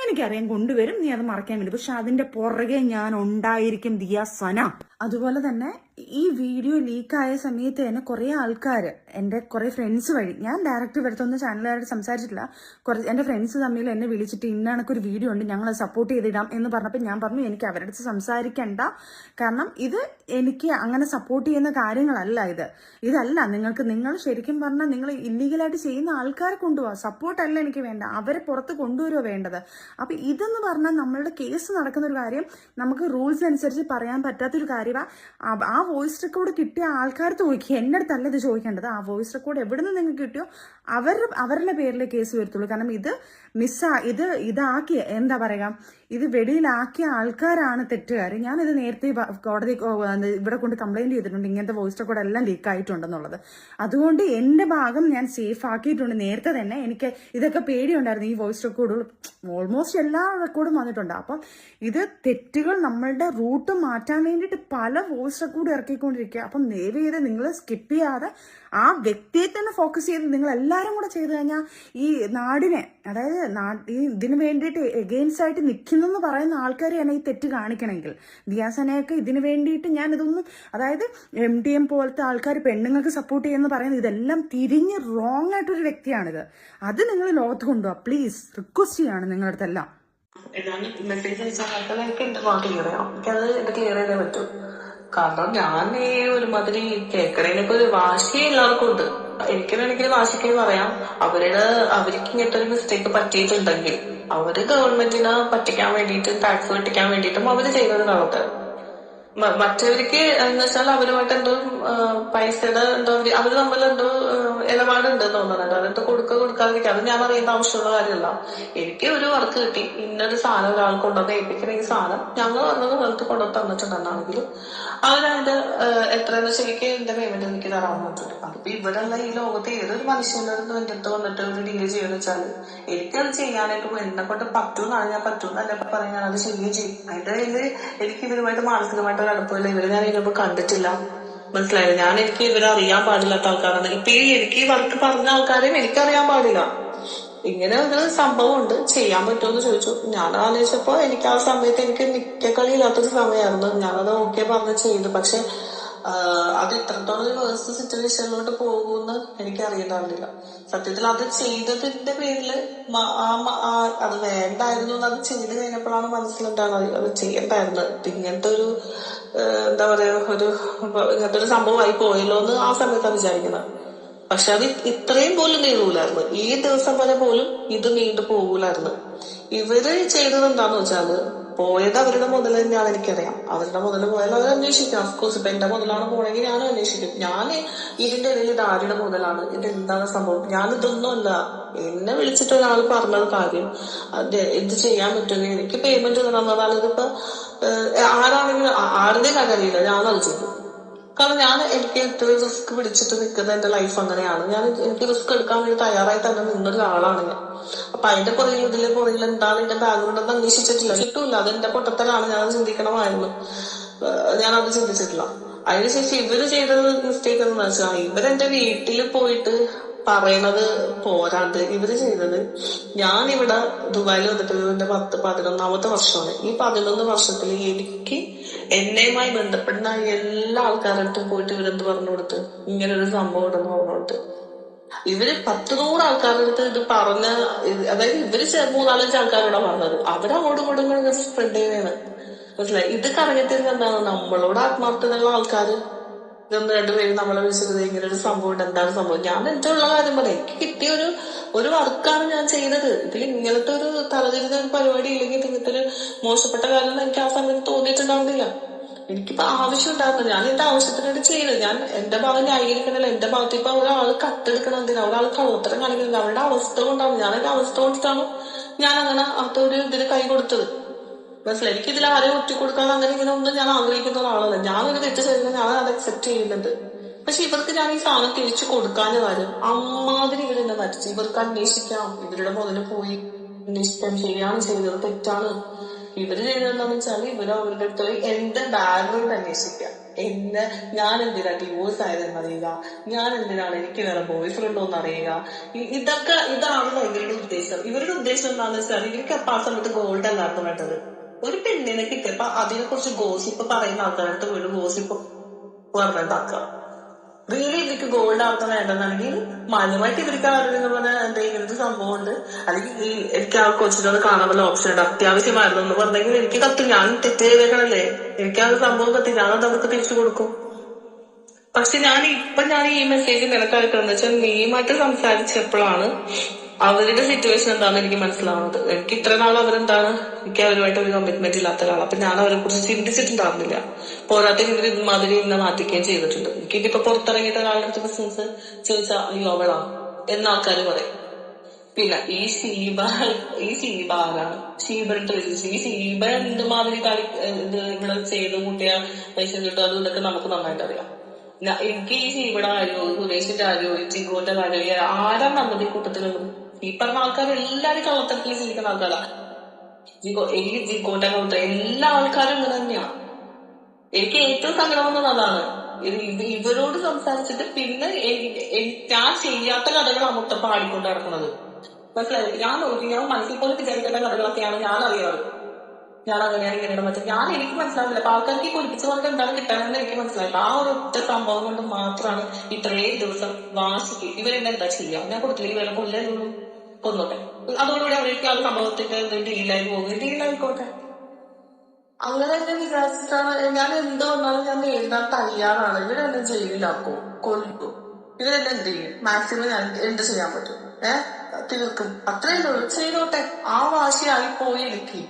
എനിക്കറിയാം കൊണ്ടുവരും നീ അത് മറയ്ക്കാൻ വേണ്ടി. പക്ഷെ അതിന്റെ പുറകെ ഞാൻ ഉണ്ടായിരിക്കും ദിയാസന. അതുപോലെ തന്നെ ഈ വീഡിയോ ലീക്കായ സമയത്ത് തന്നെ കുറെ ആൾക്കാർ, എന്റെ കുറെ ഫ്രണ്ട്സ് വഴി, ഞാൻ ഡയറക്റ്റ് വരുത്തുന്ന ചാനലുകാരോട് സംസാരിച്ചിട്ടില്ല, എന്റെ ഫ്രണ്ട്സ് തമ്മിൽ എന്നെ വിളിച്ചിട്ട് ഇന്നണക്കൊരു വീഡിയോ ഉണ്ട് ഞങ്ങളത് സപ്പോർട്ട് ചെയ്തിടാം എന്ന് പറഞ്ഞപ്പോൾ ഞാൻ പറഞ്ഞു എനിക്ക് അവരുടെ അടുത്ത് സംസാരിക്കണ്ട, കാരണം ഇത് എനിക്ക് അങ്ങനെ സപ്പോർട്ട് ചെയ്യുന്ന കാര്യങ്ങളല്ല. ഇതല്ല നിങ്ങൾ ശരിക്കും പറഞ്ഞാൽ നിങ്ങൾ ഇല്ലീഗലായിട്ട് ചെയ്യുന്ന ആൾക്കാരെ കൊണ്ടുപോവാ, സപ്പോർട്ടല്ല എനിക്ക് വേണ്ട, അവരെ പുറത്ത് കൊണ്ടുവരുമോ വേണ്ടത്. അപ്പൊ ഇതെന്ന് പറഞ്ഞാൽ നമ്മളുടെ കേസ് നടക്കുന്ന ഒരു കാര്യം, നമുക്ക് റൂൾസ് അനുസരിച്ച് പറയാൻ പറ്റാത്തൊരു കാര്യം. ആ വോയിസ് റെക്കോർഡ് കിട്ടിയ ആൾക്കാർക്ക് ചോദിക്കുക, എന്റെ അടുത്തല്ല ഇത് ചോദിക്കേണ്ടത്. ആ വോയിസ് റെക്കോർഡ് എവിടെ നിന്ന് നിങ്ങൾക്ക് കിട്ടിയോ അവരുടെ പേരിലെ കേസ് വരത്തുള്ളൂ. കാരണം ഇത് ഇതാക്കിയ എന്താ പറയാ, ഇത് വെടിയിലാക്കിയ ആൾക്കാരാണ് തെറ്റുകാർ. ഞാനിത് നേരത്തെ കോടതി ഇവിടെ കൊണ്ട് കംപ്ലൈന്റ് ചെയ്തിട്ടുണ്ട്, ഇങ്ങനത്തെ വോയിസ് റെക്കോർഡ് എല്ലാം ലീക്ക് ആയിട്ടുണ്ടെന്നുള്ളത്. അതുകൊണ്ട് എന്റെ ഭാഗം ഞാൻ സേഫ് ആക്കിയിട്ടുണ്ട് നേരത്തെ തന്നെ. എനിക്ക് ഇതൊക്കെ പേടിയുണ്ടായിരുന്നു, ഈ വോയിസ് റെക്കോർഡുകൾ ഓൾമോസ്റ്റ് എല്ലാ റെക്കോർഡും വന്നിട്ടുണ്ട്. അപ്പം ഇത് തെറ്റുകൾ നമ്മളുടെ റൂട്ട് മാറ്റാൻ വേണ്ടിയിട്ട് പല വോയിസ് റെക്കോർഡ് ഇറക്കിക്കൊണ്ടിരിക്കുക. അപ്പം ദയവ് ചെയ്ത് നിങ്ങൾ സ്കിപ്പ് ചെയ്യാതെ ആ വ്യക്തിയെ തന്നെ ഫോക്കസ് ചെയ്ത് നിങ്ങൾ എല്ലാവരും കൂടെ ചെയ്തു കഴിഞ്ഞാൽ ഈ നാടിനെ, അതായത് ഇതിനു വേണ്ടിയിട്ട് എഗെയിൻസ്റ്റ് ആയിട്ട് നിൽക്കുന്നെന്ന് പറയുന്ന ആൾക്കാരെയാണ് ഈ തെറ്റ് കാണിക്കണമെങ്കിൽ. ദിയാസനയൊക്കെ ഇതിനു വേണ്ടിയിട്ട് ഞാൻ ഇതൊന്നും, അതായത് MDM പോലത്തെ ആൾക്കാർ പെണ്ണുങ്ങൾക്ക് സപ്പോർട്ട് ചെയ്യുന്ന പറയുന്നത് ഇതെല്ലാം തിരിഞ്ഞ് റോങ് ആയിട്ടൊരു വ്യക്തിയാണിത്. അത് നിങ്ങൾ ലോകത്ത് കൊണ്ടുപോവാ പ്ലീസ്, റിക്വസ്റ്റ് ചെയ്യാണ് നിങ്ങളുടെ അടുത്തെല്ലാം. മെസ്സേജ് അയച്ചാൽ എനിക്ക് എന്റെ ഭാഗം ക്ലിയർ ചെയ്യാം, എനിക്കത് എന്റെ ക്ലിയർ ചെയ്തേ പറ്റൂ. കാരണം ഞാൻ ഈ ഒരുമാതിരി കേക്കണേനൊക്കെ ഒരു വാശി എല്ലാവർക്കും ഉണ്ട്. എനിക്ക് വേണമെങ്കിൽ വാശിക്ക് പറയാം, അവർക്ക് ഇങ്ങനത്തെ ഒരു മിസ്റ്റേക്ക് പറ്റിയിട്ടുണ്ടെങ്കിൽ അവര് ഗവൺമെന്റിനെ പറ്റിക്കാൻ വേണ്ടിയിട്ടും ടാക്സ് വെട്ടിക്കാൻ വേണ്ടിയിട്ടും അവര് ചെയ്യുന്നത് കാണട്ടെ. മറ്റവർക്ക് എന്ന് വെച്ചാൽ അവരുമായിട്ട് എന്തോ പൈസയുടെ എന്തോ അവര് തമ്മിൽ എന്തോ ഇടപാടുണ്ട് തോന്നുന്നുണ്ട്. അതെന്തോ കൊടുക്കാതിരിക്കുക, അത് ഞാൻ അറിയേണ്ട ആവശ്യമുള്ള കാര്യമല്ല. എനിക്ക് ഒരു വർക്ക് കിട്ടി, ഇന്നൊരു സാധനം ഒരാൾ കൊണ്ടുവന്ന് ഏൽപ്പിക്കുന്ന ഈ സാധനം ഞങ്ങൾ പറഞ്ഞത് സ്ഥലത്ത് കൊണ്ടുവന്ന് തന്നിട്ടുണ്ടെന്നാണെങ്കിൽ അവരതിന്റെ എത്രയെന്ന് വെച്ചാൽ എനിക്ക് എന്റെ പേയ്മെന്റ് എനിക്ക് തരാൻ പറ്റുള്ളൂ. അതിപ്പോ ഇവരല്ല ഈ ലോകത്ത് ഏതൊരു മനുഷ്യന്റെ അടുത്ത് എന്റെ അടുത്ത് വന്നിട്ട് ഒരു ഡീല് ചെയ്യുന്ന വെച്ചാൽ എനിക്കത് ചെയ്യാനായിട്ട് എന്നെ കൊണ്ട് പറ്റൂന്നാണ്, ഞാൻ പറ്റൂന്നല്ല പറഞ്ഞ് ഞാനത് ചെയ്യുകയും ചെയ്യും. അതിന്റെ കയ്യില് എനിക്ക് ഇവരുമായിട്ട് മാനസികമായിട്ട് അടുപ്പമില്ല, ഇവര് ഞാൻ ഇതിനൊപ്പം കണ്ടിട്ടില്ല, മനസ്സിലായില്ല. എനിക്ക് ഇവരെ അറിയാൻ പാടില്ലാത്ത ആൾക്കാരാണ്. ഇപ്പൊ എനിക്ക് ഈ വർക്ക് പറഞ്ഞ ആൾക്കാരെയും എനിക്കറിയാൻ പാടില്ല. ഇങ്ങനെ ഒരു സംഭവം ഉണ്ട്, ചെയ്യാൻ പറ്റുമെന്ന് ചോദിച്ചു. ഞാൻ ആലോചിച്ചപ്പോ എനിക്ക് ആ സമയത്ത് എനിക്ക് നിക്കക്കളിയില്ലാത്തൊരു സമയമായിരുന്നു. ഞാനത് ഓക്കെ പറഞ്ഞ് ചെയ്തു. പക്ഷെ അത് ഇത്രത്തോളം ഒരു വേഴ്സ് സിറ്റുവേഷനിലോട്ട് പോകുമെന്ന് എനിക്ക് അറിയണ്ടായിരുന്നില്ല. സത്യത്തിൽ അത് ചെയ്തതിന്റെ പേരില് അത് വേണ്ടായിരുന്നു, അത് ചെയ്ത് കഴിഞ്ഞപ്പോഴാണ് മനസ്സിലുണ്ടാകുന്നത് അത് ചെയ്യണ്ടായിരുന്നത്. ഇങ്ങനത്തെ ഒരു എന്താ പറയാ ഇങ്ങനത്തെ ഒരു സംഭവമായി പോയല്ലോ എന്ന് ആ സമയത്താണ് വിചാരിക്കുന്നത്. പക്ഷെ അത് ഇത്രയും പോലും നീളൂലായിരുന്നു, ഈ ദിവസം വരെ പോലും ഇത് നീണ്ടു പോകൂലായിരുന്നു. ഇവര് ചെയ്തത് എന്താന്ന് വെച്ചാല് പോയത് അവരുടെ മുതൽ തന്നെയാണ്, എനിക്കറിയാം. അവരുടെ മുതൽ പോയാൽ അവർ അന്വേഷിക്കാം. അഫ്കോഴ്സ് ഇപ്പൊ എന്റെ മുതലാണ് പോണെങ്കിൽ ഞാനും അന്വേഷിക്കും. ഞാൻ ഇതിന്റെ ഇടയിൽ ഇത് ആരുടെ മുതലാണ്, ഇത് എന്താണ് സംഭവം, ഞാനിതൊന്നുമല്ല. എന്നെ വിളിച്ചിട്ട് ഒരാൾ പറഞ്ഞത് കാര്യം ഇത് ചെയ്യാൻ പറ്റുമെങ്കിൽ എനിക്ക് പേയ്മെന്റ് തന്നതാണ്. ഇതിപ്പോ ആരാണെങ്കിലും ആരുടെയും കാര്യമില്ല, ഞാനത് ചെയ്തു. കാരണം എനിക്ക് ഇത്രയും റിസ്ക് പിടിച്ചിട്ട് നിൽക്കുന്ന എന്റെ ലൈഫ് അങ്ങനെയാണ്. എനിക്ക് റിസ്ക് എടുക്കാൻ വേണ്ടി തയ്യാറായി തന്നെ നിന്നൊരാളാണ് ഞാൻ. അപ്പൊ അതിന്റെ പുറകിൽ എന്താണ് എന്റെ ബാക്ക്ഗ്രൗണ്ട് എന്ന് അന്വേഷിച്ചിട്ടില്ല, കിട്ടൂല. അതെന്റെ പൊട്ടത്തലാണ്, ഞാനത് ചിന്തിക്കണമായിരുന്നു. ഞാനത് ചിന്തിച്ചിട്ടില്ല. അതിനുശേഷം ഇവര് ചെയ്തത് മിസ്റ്റേക്ക് എന്ന് വെച്ചാൽ ഇവരെന്റെ വീട്ടിൽ പോയിട്ട് പറയണത് പോരാണ്ട് ഇവര് ചെയ്തത്, ഞാനിവിടെ ദുബായിൽ വന്നിട്ട് എന്റെ 11ാമത്തെ വർഷമാണ്. ഈ 11 വർഷത്തിൽ എനിക്ക് എന്നെയുമായി ബന്ധപ്പെടുന്ന എല്ലാ ആൾക്കാരുടെ പോയിട്ട് ഇവരെന്ത് പറഞ്ഞു കൊടുത്ത് ഇങ്ങനൊരു സംഭവം ഉണ്ടെന്ന് പറഞ്ഞു കൊടുത്ത് ഇവര് 10-100 ആൾക്കാരുടെ അടുത്ത് ഇത് പറഞ്ഞ, അതായത് ഇവര് 3-4 ആൾക്കാരോടാ പറഞ്ഞത്. അവരങ്ങോട്ടും ഇങ്ങോട്ടും സ്പ്രെഡ് ചെയ്യുകയാണ്, മനസ്സിലായി. ഇത് കറങ്ങിത്തിരിഞ്ഞ എന്താണ്, നമ്മളോട് ആത്മാർത്ഥതയുള്ള ആൾക്കാര് ഇതൊന്ന് രണ്ടുപേരും നമ്മളെ വിളിച്ചത് ഇങ്ങനെ ഒരു സംഭവം ഉണ്ട്, എന്താണ് സംഭവം. ഞാൻ എന്റെ ഉള്ള കാര്യം പറയാം, എനിക്ക് കിട്ടിയ ഒരു വർക്കാണ് ഞാൻ ചെയ്തത്. ഇതിൽ ഇങ്ങനത്തെ ഒരു തലതിരിഞ്ഞ ഒരു പരിപാടി ഇല്ലെങ്കിൽ ഇങ്ങനത്തെ ഒരു മോശപ്പെട്ട കാര്യം എനിക്ക് ആ സമയത്ത് തോന്നിയിട്ടുണ്ടാവുന്നില്ല. എനിക്കിപ്പോ ആവശ്യം ഉണ്ടായിരുന്നു, ഞാൻ എന്റെ ആവശ്യത്തിനായിട്ട് ചെയ്തത്. ഞാൻ എന്റെ ഭാഗം ന്യായീകരിക്കണല്ലോ. എന്റെ ഭാഗത്ത് ഇപ്പൊ ഒരാൾ കട്ടെടുക്കണം, എന്തിനാ ഒരാൾ കള്ളത്തരം കാണിക്കുന്നത്, അവരുടെ അവസ്ഥ കൊണ്ടാണ്. ഞാൻ എന്റെ അവസ്ഥ കൊണ്ടിട്ടാണ് ഞാൻ അങ്ങനെ അതൊരു ഇതിന് കൈ കൊടുത്തത്, മനസ്സിലായി. എനിക്ക് ഇതിൽ ആരെയും ഒറ്റിക്കൊടുക്കാൻ അങ്ങനെ ഇങ്ങനെ ഒന്നും ഞാൻ ആഗ്രഹിക്കുന്ന ഒരാളല്ല. ഞാനൊരു തെറ്റ് ചെയ്താൽ ഞാൻ അത് അക്സെപ്റ്റ് ചെയ്യുന്നുണ്ട്. പക്ഷെ ഇവർക്ക് ഞാൻ ഈ സാധനം തിരിച്ചു കൊടുക്കാഞ്ഞ കാര്യം അമ്മാതിരി ഇവരെന്നെ നടിച്ചു. ഇവർക്ക് അന്വേഷിക്കാം, ഇവരുടെ മുതല് പോയി എന്റെ ഇഷ്ടം ശരിയാണ്, ചെയ്തത് തെറ്റാണ്. ഇവര് ചെയ്തതെന്താന്ന് വെച്ചാൽ ഇവര് അവരുടെ അടുത്ത് എന്റെ ബാക്ക്ഗ്രൗണ്ട് അന്വേഷിക്കുക. ഞാൻ എന്തിനാ ഡിവോഴ്സ് ആയതെന്ന് അറിയുക, ഞാൻ എന്തിനാണ് എനിക്ക് വേറെ ബോയ് ഫ്രണ്ടോ എന്ന് അറിയുക. ഇതാണ് ഇവരുടെ ഉദ്ദേശം. ഇവരുടെ ഉദ്ദേശം എന്താണെന്ന് വെച്ചാൽ ഇവർക്ക് അപ്പൊ ആ സമയത്ത് ഗോൾഡ് അല്ലാത്ത വേണ്ടത്. ഒരു പെണ്ണിനെ കിട്ടിയപ്പോ അതിനെ കുറിച്ച് ഗോസിപ്പ് പറയുന്ന ആൾക്കാരുടെ വീട് ഗോസിപ്പ് പറഞ്ഞിട്ടാക്കുക. റിയലി ഇവർക്ക് ഗോൾഡ് ആർക്കും വേണ്ടെന്നാണെങ്കിൽ മാന്യമായിട്ട് ഇവർക്ക് ആരുടെ പോലെ എന്തെങ്കിലും സംഭവം ഉണ്ട്, അല്ലെങ്കിൽ എനിക്ക് ആ കൊച്ചിനോട് കാണാൻ വല്ല ഓപ്ഷൻ ഉണ്ട്, അത്യാവശ്യമായിരുന്നു എന്ന് പറഞ്ഞെങ്കിൽ എനിക്ക് കത്തി, ഞാൻ തെറ്റ് ചെയ്തേക്കണല്ലേ, എനിക്ക് ആ സംഭവം കത്തി, ഞാനത് അവർക്ക് തിരിച്ചു കൊടുക്കും. പക്ഷെ ഞാൻ ഈ മെസ്സേജ് നിനക്കയക്കുന്നത് വെച്ചാൽ നീയുമായിട്ട് സംസാരിച്ചപ്പോഴാണ് അവരുടെ സിറ്റുവേഷൻ എന്താണെന്ന് എനിക്ക് മനസ്സിലാവുന്നത്. എനിക്ക് ഇത്ര നാൾ അവരെന്താണ്, എനിക്ക് അവരുമായിട്ട് ഒരു കമ്മിറ്റ്മെന്റ് ഇല്ലാത്ത ഒരാളാണ്. അപ്പൊ ഞാൻ അവരെ കുറിച്ച് ചിന്തിച്ചിട്ടുണ്ടായിരുന്നില്ല. പോരാത്തതിന് ഇവർ ഇമാതിരി ഇന്നെ മാറ്റിക്കുകയും ചെയ്തിട്ടുണ്ട്. എനിക്കിപ്പോ പുറത്തിറങ്ങിയിട്ട് ഒരാളുടെ അടുത്ത് ബിസിനസ് ചോദിച്ചാൽ അയ്യോ അവളാ എന്ന ആൾക്കാർ പറയും. പിന്നെ ഈ ഷീബ ആരാണ്? ഷീബയുടെ ഈ ഷീബ എന്തുമാതിരി ഇവിടെ ചെയ്ത് കൂട്ടിയ പൈസ കിട്ടും, അതും ഇതൊക്കെ നമുക്ക് നന്നായിട്ട് അറിയാം. എനിക്ക് ഈ ഷീബയുടെ കാര്യമോ സുരേഷിന്റെ കാര്യമോ ജിഗോന്റെ കാര്യമോ ആരാണ് നമ്മുടെ കൂട്ടത്തിലുള്ളത്? ഈ പറഞ്ഞ ആൾക്കാർ എല്ലാരും കള്ളത്തരത്തിൽ ജീവിക്കുന്ന ആൾക്കാരാണ്. എനിക്ക് ജിഗോന്റെ കൗണ്ടർ എല്ലാ ആൾക്കാരും ഇങ്ങനെ തന്നെയാണ്. എനിക്ക് ഏറ്റവും സങ്കടം വന്നത് അതാണ്. ഇവരോട് സംസാരിച്ചിട്ട് പിന്നെ ഞാൻ ചെയ്യാത്ത കഥകൾ അമൊത്തം പാടിക്കൊണ്ട് നടക്കുന്നത്. മനസ്സിലായി? ഞാൻ മനസ്സിൽ പോലെ വിചാരിക്കേണ്ട കഥകളൊക്കെയാണ് ഞാൻ അറിയാറ്. ഞാൻ അങ്ങനെയാണ് ഇങ്ങനെയാണ് മറ്റേ എനിക്ക് മനസ്സിലാവില്ല. അപ്പൊ ആൾക്കാർക്ക് പൊലിപ്പിച്ച് കൊണ്ട് എന്താണ് കിട്ടണമെന്ന് എനിക്ക് മനസ്സിലായില്ല. ആ ഒരു ഒറ്റ സംഭവം കൊണ്ട് മാത്രമാണ് ഇത്രയും ദിവസം വാശിക്ക് ഇവരെന്താ ചെയ്യാം. ഞാൻ കൊടുത്തില്ലെങ്കിൽ വേറെ കൊല്ലുള്ളൂ, കൊന്നോട്ടെ, അതോടുകൂടി അവർക്ക് ആ സംഭവത്തിന്റെ ഡീലായി പോകും, ഡീലായിക്കോട്ടെ. അങ്ങനെ തന്നെ വിചാരിച്ചിട്ടാണ് ഞാൻ എന്ത് വന്നാലും ഞാൻ നേരിടാൻ തയ്യാറാണ്. ഇവരെന്നെ ജയിലിലാക്കും, കൊല്ലും, ഇവരെന്നെ എന്ത് ചെയ്യും, മാക്സിമം ഞാൻ എന്ത് ചെയ്യാൻ പറ്റും, തീർക്കും, അത്രയും ചെയ്തോട്ടെ. ആ വാശിയായി പോയി എനിക്ക്.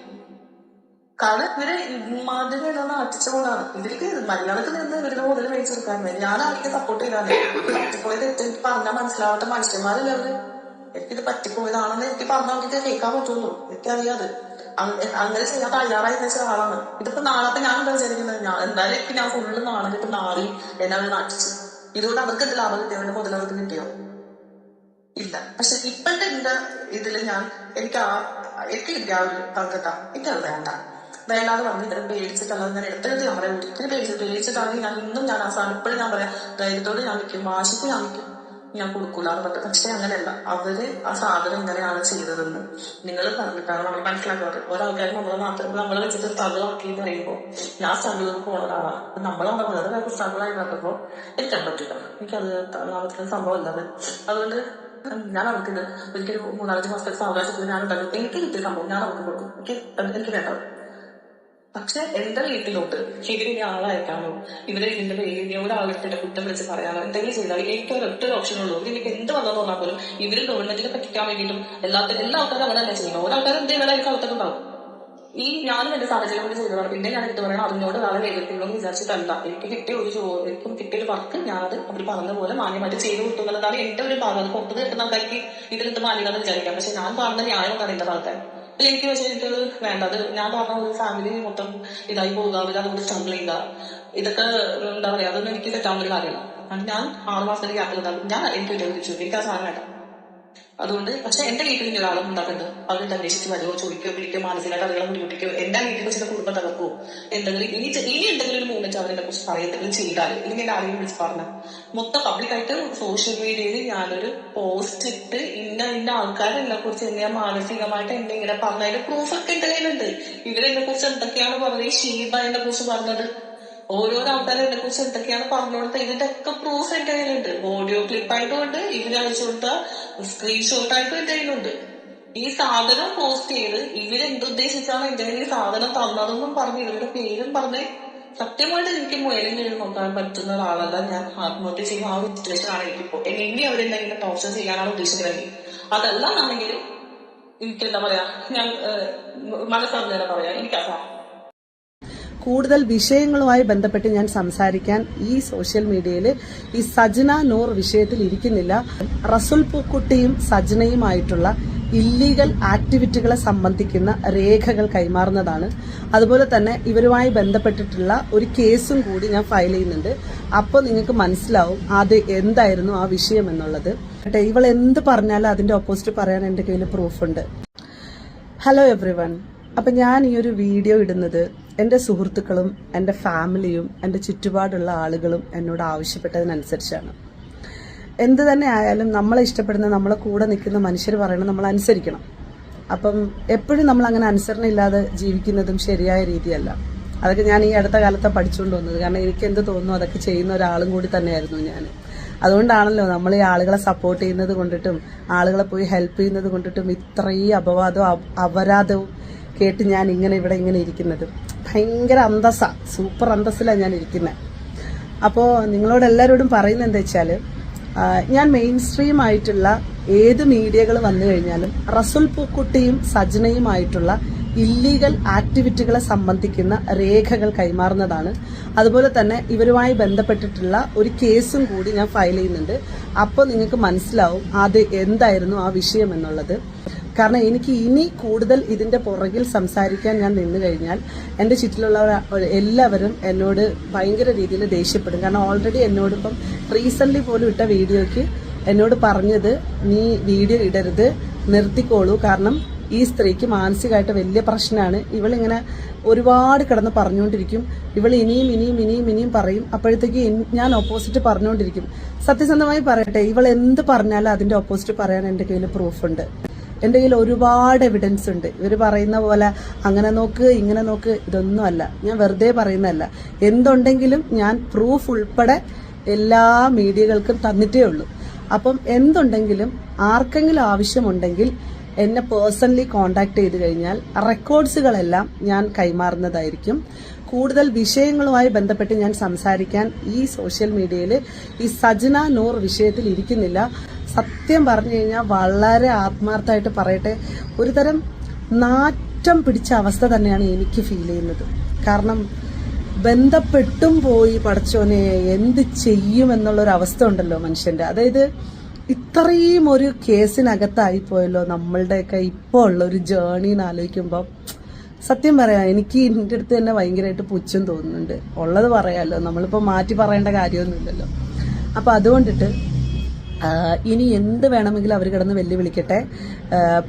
കാരണം ഇവര് ഇമാതിരി എല്ലാം അടിച്ചുകൊണ്ടാണ്. ഇവർക്ക് മര്യാദക്ക് നിന്ന് ഇവരുടെ മുതൽ മേടിച്ചെടുക്കാൻ വേണ്ടി ഞാൻ ആൾക്ക് സപ്പോർട്ട് ചെയ്താണ്. പറ്റിപ്പോയത് എനിക്ക് പറഞ്ഞാൽ മനസ്സിലാവാത്ത മനുഷ്യന്മാരല്ലേ അവര്. എനിക്കിത് പറ്റിപ്പോയതാണെന്ന് എനിക്ക് പറഞ്ഞാൽ എനിക്ക് കേൾക്കാൻ പറ്റുള്ളൂ, എനിക്കറിയാത്. അങ്ങനെ ചെയ്യാൻ തയ്യാറായി വെച്ച ആളാണ്. ഇതിപ്പോ നാളെ ഞാൻ എന്താ വിചാരിക്കുന്നത്, ഞാൻ എന്തായാലും എനിക്ക് ഞാൻ ഫുള്ള് നാളെ നാറി എന്നെ അവർ നടിച്ചു. ഇതുകൊണ്ട് അവർക്ക് എന്ത് ലാഭം കിട്ടിയവരുടെ മുതൽ അവർക്ക് കിട്ടിയോ? ഇല്ല. പക്ഷെ ഇപ്പോഴത്തെ എന്റെ ഇതില് എനിക്ക് കിട്ടിയ ആ ഒരു പങ്കെടുക്കാം, എനിക്കത് വേണ്ടാന്ന് പറഞ്ഞു. ഇവരെ പേടിച്ചിട്ടുള്ളത് ഞാൻ എടുത്തെടുത്ത് ഞാൻ പറയാം, ഒരിക്കലും പേടിച്ചിട്ടാണെങ്കിൽ ഞാൻ ഇന്നും ഞാൻ ആ സാധനം ഇപ്പോഴും ഞാൻ പറയാം, ധൈര്യത്തോട് ഞാൻ നിൽക്കും, വാശിക്ക് ഞാൻ നിൽക്കും, ഞാൻ കൊടുക്കൂലെന്ന് പറഞ്ഞു. പക്ഷെ അങ്ങനെയല്ല, അവര് ആ സാധനം ഇങ്ങനെയാണ് ചെയ്തതെന്ന് നിങ്ങൾ പറഞ്ഞിട്ടാണ് നമ്മൾ മനസ്സിലാക്കാറ്. ഓരോ നമ്മളെ വെച്ചിട്ട് സ്ട്രഗിളാക്കി പറയുമ്പോൾ ഞാൻ സ്ട്രഗിളിൽ പോണ ഒരാളാണ്. നമ്മളാണ് വേറെ സ്ട്രഗിളായി പറഞ്ഞപ്പോ എനിക്കത് പറ്റില്ല, എനിക്കത് നാളത്തെ സംഭവം അല്ലാതെ. അതുകൊണ്ട് ഞാൻ അവർക്ക് ഒരിക്കലും 3-4 മാസത്തെ സാവകാശത്തിൽ ഞാൻ ഉണ്ടാകും. എനിക്ക് കിട്ടിയ സംഭവം ഞാൻ അവർക്ക് കൊടുക്കും, എനിക്ക് വേണ്ടത്. പക്ഷെ എന്റെ വീട്ടിലോട്ട് ഇവരിനി ആളയക്കാനോ ഇവരെ ഇതിന്റെ പേരിൽ ഒരാളുടെ കുറ്റം വിളിച്ച് പറയാനോ എന്തെങ്കിലും ചെയ്താൽ എനിക്ക് ഒരൊറ്റ ഓപ്ഷനുള്ളൂ. എനിക്ക് എന്ത് വന്നെന്ന് പറഞ്ഞാൽ പോലും ഇവര് ഗവൺമെന്റിനെ പറ്റിക്കാൻ വേണ്ടിയിട്ടും എല്ലാ ആൾക്കാരും അങ്ങനെ തന്നെ ചെയ്യണം. ഒരാൾക്കാരും എന്തെങ്കിലും എനിക്ക് ആൾക്കാരുണ്ടാവും. ഞാനും എന്റെ സാഹചര്യം കൊണ്ട് ചെയ്തതാണ്. പിന്നെ ഞാൻ എടുത്തു പറയണം, അതിനോട് ഒരാളെ വേദനിപ്പിക്കണമെന്ന് വിചാരിച്ചിട്ടല്ല. എനിക്ക് കിട്ടിയ ഒരു വർക്ക് ഞാനത് അവർ പറഞ്ഞ പോലെ മാന്യമായിട്ട് ചെയ്തു കിട്ടും എന്നുള്ളതാണ് എന്റെ ഒരു ഭാഗം. അത് പുറത്ത് കിട്ടുന്ന ആൾക്കാർക്ക് ഇതിലെന്ത് മാന്യത വിചാരിക്കാം. പക്ഷെ ഞാൻ പറഞ്ഞ ന്യായം എന്നാണ് എന്റെ ഭാഗത്തെ. എനിക്ക് പക്ഷേ എനിക്കത് വേണ്ടത്. ഞാൻ പറഞ്ഞ ഒരു ഫാമിലി മൊത്തം ഇതായി പോകുക, അവർ അതുകൊണ്ട് സ്ട്രഗിൾ ചെയ്യുക, ഇതൊക്കെ എന്താ പറയാ, അതൊന്നും എനിക്ക് തെറ്റാവുന്ന ഒരു കാര്യമല്ല. ഞാൻ 6 മാസത്തിൽ യാത്ര ചെയ്താൽ എനിക്ക് വിചാരിച്ചു എനിക്ക് ആ സാധനം വേണ്ട. അതുകൊണ്ട് പക്ഷെ എന്റെ വീട്ടിൽ ഇനി ഒരാളും ഉണ്ടാക്കുന്നത് അവരുടെ അന്വേഷിച്ച് വരുമോ, ചോദിക്കുകയോ, പിടിക്കുകയോ, മാനസികമായിട്ട് അറിയാൻ ബുദ്ധിമുട്ടിക്കോ, എന്റെ വീട്ടിൽ വെച്ചിട്ട് കുടുംബം തകർക്കോ, എന്തെങ്കിലും ഇനി എന്തെങ്കിലും ഒരു മൂവ്മെന്റ് അവരെ കുറിച്ച് പറയത്തെങ്കിലും ചെയ്താൽ ഇല്ലെങ്കിൽ എന്റെ ആരെങ്കിലും വിളിച്ച് പറഞ്ഞാൽ മൊത്തം പബ്ലിക്കായിട്ട് സോഷ്യൽ മീഡിയയിൽ ഞാനൊരു പോസ്റ്റ് ഇട്ട് ഇന്ന ആൾക്കാർ എന്നെ കുറിച്ച് എന്നെ മാനസികമായിട്ട് എന്നെ ഇങ്ങനെ പറഞ്ഞതിന്റെ പ്രൂഫൊക്കെ എന്റെ കയ്യിലുണ്ട്. ഇവരെന്നെ കുറിച്ച് എന്തൊക്കെയാണ് പറഞ്ഞത്, ഈ ഷീബ എന്നെ കുറിച്ച് പറഞ്ഞത്, ഓരോരോ ആൾക്കാരും എന്നെ കുറിച്ച് എന്തൊക്കെയാണ് പറഞ്ഞു കൊടുത്തത്, ഇതിന്റെ ഒക്കെ പ്രൂഫ് എന്റെ കയ്യിലുണ്ട്. ഓഡിയോ ക്ലിപ്പായിട്ടും ഉണ്ട്, ഇവര് അയച്ചു കൊടുത്ത സ്ക്രീൻഷോട്ടായിട്ടും എന്റെ കയ്യിലുണ്ട്. ഈ സാധനം പോസ്റ്റ് ചെയ്ത് ഇവരെന്തുദ്ദേശിച്ചാണ് എന്റെ കയ്യിൽ സാധനം തന്നതെന്നും പറഞ്ഞ് ഇവരുടെ പേരും പറഞ്ഞ് സത്യമായിട്ട് എനിക്ക് മുയലിൽ എഴുതി നോക്കാൻ പറ്റുന്ന ഒരാളല്ല ഞാൻ. ആത്മഹത്യ ചെയ്യുന്ന ആ ഒരു സിറ്റുവേഷൻ ആണ് എനിക്കിപ്പോ. ഇനി അവരെന്തെങ്കിലും ടോർച്ചർ ചെയ്യാനാണ് ഉദ്ദേശിക്കുന്നത്. അതല്ല ആണെങ്കിൽ എനിക്ക് എന്താ പറയാ, ഞാൻ മനസ്സറിഞ്ഞാൽ പറയാ, എനിക്കതാ. കൂടുതൽ വിഷയങ്ങളുമായി ബന്ധപ്പെട്ട് ഞാൻ സംസാരിക്കാൻ ഈ സോഷ്യൽ മീഡിയയിൽ ഈ സജ്ന നൂർ വിഷയത്തിൽ ഇരിക്കുന്നില്ല. റസുൽ പൂക്കുട്ടിയും സജ്നയുമായിട്ടുള്ള ഇല്ലീഗൽ ആക്ടിവിറ്റികളെ സംബന്ധിക്കുന്ന രേഖകൾ കൈമാറുന്നതാണ്. അതുപോലെ തന്നെ ഇവരുമായി ബന്ധപ്പെട്ടിട്ടുള്ള ഒരു കേസും കൂടി ഞാൻ ഫയൽ ചെയ്യുന്നുണ്ട്. അപ്പോൾ നിങ്ങൾക്ക് മനസ്സിലാവും അത് എന്തായിരുന്നു ആ വിഷയം എന്നുള്ളത്. ഇവൾ എന്ത് പറഞ്ഞാലും അതിന്റെ ഓപ്പോസിറ്റ് പറയാൻ എന്റെ കയ്യിൽ പ്രൂഫുണ്ട്. Hello everyone. അപ്പം ഞാൻ ഈ ഒരു വീഡിയോ ഇടുന്നത് എൻ്റെ സുഹൃത്തുക്കളും എൻ്റെ ഫാമിലിയും എൻ്റെ ചുറ്റുപാടുള്ള ആളുകളും എന്നോട് ആവശ്യപ്പെട്ടതിനനുസരിച്ചാണ്. എന്ത് തന്നെ ആയാലും നമ്മളെ ഇഷ്ടപ്പെടുന്ന നമ്മളെ കൂടെ നിൽക്കുന്ന മനുഷ്യർ പറയണം നമ്മൾ അനുസരിക്കണം. അപ്പം എപ്പോഴും നമ്മൾ അങ്ങനെ അനുസരണ ഇല്ലാതെ ജീവിക്കുന്നതും ശരിയായ രീതിയല്ല. അതൊക്കെ ഞാൻ ഈ അടുത്ത കാലത്തെ പഠിച്ചുകൊണ്ട് വന്നത്. കാരണം എനിക്ക് എന്ത് തോന്നുന്നു അതൊക്കെ ചെയ്യുന്ന ഒരാളും കൂടി തന്നെയായിരുന്നു ഞാൻ. അതുകൊണ്ടാണല്ലോ നമ്മൾ ഈ ആളുകളെ സപ്പോർട്ട് ചെയ്യുന്നത് കൊണ്ടിട്ടും ആളുകളെ പോയി ഹെൽപ്പ് ചെയ്യുന്നത് കൊണ്ടിട്ടും ഇത്രയും അപവാദവും അപരാധവും കേട്ട് ഞാൻ ഇവിടെ ഇങ്ങനെ ഇരിക്കുന്നത്. ഭയങ്കര സൂപ്പർ അന്തസ്സിലാണ് ഞാൻ ഇരിക്കുന്നത്. അപ്പോൾ നിങ്ങളോട് എല്ലാവരോടും പറയുന്നത് എന്താ വെച്ചാൽ, ഞാൻ മെയിൻ സ്ട്രീം ആയിട്ടുള്ള ഏത് മീഡിയകൾ വന്നു കഴിഞ്ഞാലും റസുൽ പൂക്കുട്ടിയും സജ്നയുമായിട്ടുള്ള ഇല്ലീഗൽ ആക്ടിവിറ്റികളെ സംബന്ധിക്കുന്ന രേഖകൾ കൈമാറുന്നതാണ്. അതുപോലെ തന്നെ ഇവരുമായി ബന്ധപ്പെട്ടിട്ടുള്ള ഒരു കേസും കൂടി ഞാൻ ഫയൽ ചെയ്യുന്നുണ്ട്. അപ്പോൾ നിങ്ങൾക്ക് മനസ്സിലാവും അത് എന്തായിരുന്നു ആ വിഷയം എന്നുള്ളത്. കാരണം എനിക്ക് ഇനി കൂടുതൽ ഇതിന്റെ പുറകിൽ സംസാരിക്കാൻ ഞാൻ നിന്നു കഴിഞ്ഞാൽ എൻ്റെ ചുറ്റിലുള്ള എല്ലാവരും എന്നോട് ഭയങ്കര രീതിയിൽ ദേഷ്യപ്പെടും. കാരണം ഓൾറെഡി എന്നോടിപ്പം റീസെന്റ് പോലും ഇട്ട വീഡിയോയ്ക്ക് എന്നോട് പറഞ്ഞത്, നീ വീഡിയോ ഇടരുത്, നിർത്തിക്കോളൂ, കാരണം ഈ സ്ത്രീക്ക് മാനസികമായിട്ട് വലിയ പ്രശ്നമാണ്. ഇവളിങ്ങനെ ഒരുപാട് കിടന്ന് പറഞ്ഞുകൊണ്ടിരിക്കും, ഇവൾ ഇനിയും പറയും. അപ്പോഴത്തേക്ക് ഞാൻ ഓപ്പോസിറ്റ് പറഞ്ഞുകൊണ്ടിരിക്കും. സത്യസന്ധമായി പറയട്ടെ, ഇവൾ എന്ത് പറഞ്ഞാലും അതിന്റെ ഓപ്പോസിറ്റ് പറയാൻ എൻ്റെ കയ്യിൽ പ്രൂഫുണ്ട്. എൻ്റെ കയ്യിൽ ഒരുപാട് എവിഡൻസ് ഉണ്ട്. ഇവർ പറയുന്ന പോലെ അങ്ങനെ നോക്ക് ഇങ്ങനെ നോക്ക് ഇതൊന്നുമല്ല, ഞാൻ വെറുതെ പറയുന്നതല്ല. എന്തുണ്ടെങ്കിലും ഞാൻ പ്രൂഫ് ഉൾപ്പെടെ എല്ലാ മീഡിയകൾക്കും തന്നിട്ടേ ഉള്ളൂ. അപ്പം എന്തുണ്ടെങ്കിലും ആർക്കെങ്കിലും ആവശ്യമുണ്ടെങ്കിൽ എന്നെ പേഴ്സണലി കോണ്ടാക്ട് ചെയ്ത് കഴിഞ്ഞാൽ റെക്കോർഡ്സുകളെല്ലാം ഞാൻ കൈമാറുന്നതായിരിക്കും. കൂടുതൽ വിഷയങ്ങളുമായി ബന്ധപ്പെട്ട് ഞാൻ സംസാരിക്കാൻ ഈ സോഷ്യൽ മീഡിയയിൽ ഈ സജ്ന നൂർ വിഷയത്തിൽ ഇരിക്കുന്നില്ല. സത്യം പറഞ്ഞു കഴിഞ്ഞാൽ വളരെ ആത്മാർത്ഥമായിട്ട് പറയട്ടെ, ഒരുതരം നാറ്റം പിടിച്ച അവസ്ഥ തന്നെയാണ് എനിക്ക് ഫീൽ ചെയ്യുന്നത്. കാരണം ബന്ധപ്പെട്ടും പോയി പടച്ചോനെ എന്ത് ചെയ്യുമെന്നുള്ളൊരവസ്ഥ ഉണ്ടല്ലോ മനുഷ്യന്റെ. അതായത് ഇത്രയും ഒരു കേസിനകത്തായി പോയല്ലോ നമ്മളുടെയൊക്കെ ഇപ്പോൾ ഉള്ള ഒരു ജേർണി എന്ന് ആലോചിക്കുമ്പോൾ സത്യം പറയാം, എനിക്ക് എൻ്റെ അടുത്ത് തന്നെ ഭയങ്കരമായിട്ട് പുച്ഛം തോന്നുന്നുണ്ട്. ഉള്ളത് പറയാമല്ലോ, നമ്മളിപ്പോൾ മാറ്റി പറയേണ്ട കാര്യമൊന്നുമില്ലല്ലോ. അപ്പം അതുകൊണ്ടിട്ട് ഇനി എന്ത് വേണമെങ്കിലും അവർ കിടന്ന് വെല്ലുവിളിക്കട്ടെ.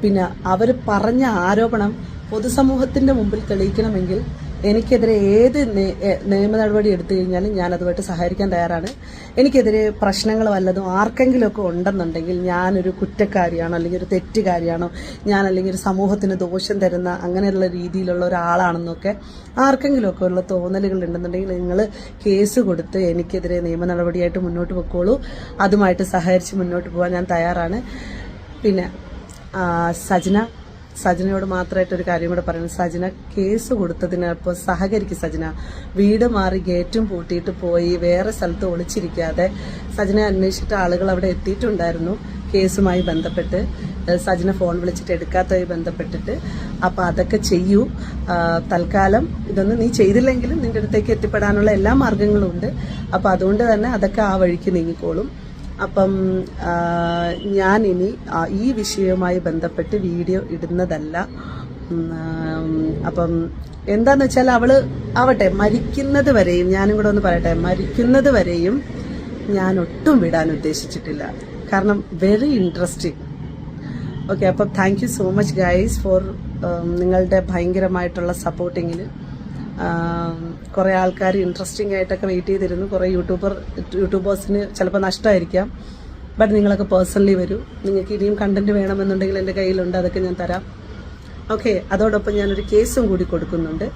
പിന്നെ അവർ പറഞ്ഞ ആരോപണം പൊതുസമൂഹത്തിന്റെ മുമ്പിൽ തെളിയിക്കണമെങ്കിൽ എനിക്കെതിരെ ഏത് നിയമ നടപടി എടുത്തു കഴിഞ്ഞാലും ഞാൻ അതുമായിട്ട് സഹകരിക്കാൻ തയ്യാറാണ്. എനിക്കെതിരെ പ്രശ്നങ്ങൾ വല്ലതും ആർക്കെങ്കിലുമൊക്കെ ഉണ്ടെന്നുണ്ടെങ്കിൽ ഞാനൊരു കുറ്റക്കാരിയാണോ അല്ലെങ്കിൽ ഒരു തെറ്റുകാരിയാണോ, ഞാൻ അല്ലെങ്കിൽ ഒരു സമൂഹത്തിന് ദോഷം തരുന്ന അങ്ങനെയുള്ള രീതിയിലുള്ള ഒരാളാണെന്നൊക്കെ ആർക്കെങ്കിലുമൊക്കെ ഉള്ള തോന്നലുകൾ ഉണ്ടെന്നുണ്ടെങ്കിൽ നിങ്ങൾ കേസ് കൊടുത്ത് എനിക്കെതിരെ നിയമ നടപടിയായിട്ട് മുന്നോട്ട് പോയിക്കോളൂ. അതുമായിട്ട് സഹകരിച്ച് മുന്നോട്ട് പോകാൻ ഞാൻ തയ്യാറാണ്. പിന്നെ സജനയോട് മാത്രമായിട്ടൊരു കാര്യം കൂടെ പറയുന്നത്, സജന കേസ് കൊടുത്തതിന് ഇപ്പോൾ സഹകരിക്കും. സജന വീട് മാറി ഗേറ്റും പൂട്ടിയിട്ട് പോയി വേറെ സ്ഥലത്ത് ഒളിച്ചിരിക്കാതെ സജന അന്വേഷിച്ചിട്ട് ആളുകൾ അവിടെ എത്തിയിട്ടുണ്ടായിരുന്നു കേസുമായി ബന്ധപ്പെട്ട്. സജന ഫോൺ വിളിച്ചിട്ട് എടുക്കാത്തതുമായി ബന്ധപ്പെട്ടിട്ട്. അപ്പോൾ അതൊക്കെ ചെയ്യൂ. തൽക്കാലം ഇതൊന്നും നീ ചെയ്തില്ലെങ്കിലും നിന്റെ അടുത്തേക്ക് എത്തിപ്പെടാനുള്ള എല്ലാ മാർഗങ്ങളും ഉണ്ട്. അപ്പോൾ അതുകൊണ്ട് തന്നെ അതൊക്കെ ആ വഴിക്ക് നീങ്ങിക്കോളും. അപ്പം ഞാൻ ഇനി ഈ വിഷയവുമായി ബന്ധപ്പെട്ട് വീഡിയോ ഇടുന്നതല്ല. അപ്പം എന്താന്ന് വെച്ചാൽ അവള് ആവട്ടെ, മരിക്കുന്നത് വരെയും ഞാനും കൂടെ ഒന്ന് പറയട്ടെ, മരിക്കുന്നത് വരെയും ഞാൻ ഒട്ടും വിടാൻ ഉദ്ദേശിച്ചിട്ടില്ല. കാരണം വെരി ഇൻട്രസ്റ്റിംഗ്. ഓക്കെ, അപ്പം thank you so much guys for നിങ്ങളുടെ ഭയങ്കരമായിട്ടുള്ള സപ്പോർട്ടിങ്ങിന്. കുറേ ആൾക്കാർ ഇൻട്രസ്റ്റിംഗ് ആയിട്ടൊക്കെ വെയിറ്റ് ചെയ്തിരുന്നു. കുറേ യൂട്യൂബേഴ്സിന് ചിലപ്പോൾ നഷ്ടമായിരിക്കാം. ബട്ട് നിങ്ങളൊക്കെ പേഴ്സണലി വരൂ. നിങ്ങൾക്ക് ഇനിയും കണ്ടന്റ് വേണമെന്നുണ്ടെങ്കിൽ എൻ്റെ കയ്യിലുണ്ട്, അതൊക്കെ ഞാൻ തരാം. ഓക്കെ, അതോടൊപ്പം ഞാനൊരു കേസും കൂടി കൊടുക്കുന്നുണ്ട്.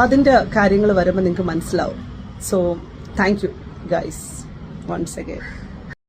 അതിൻ്റെ കാര്യങ്ങൾ വരുമ്പോൾ നിങ്ങൾക്ക് മനസ്സിലാവും. So thank you guys once again.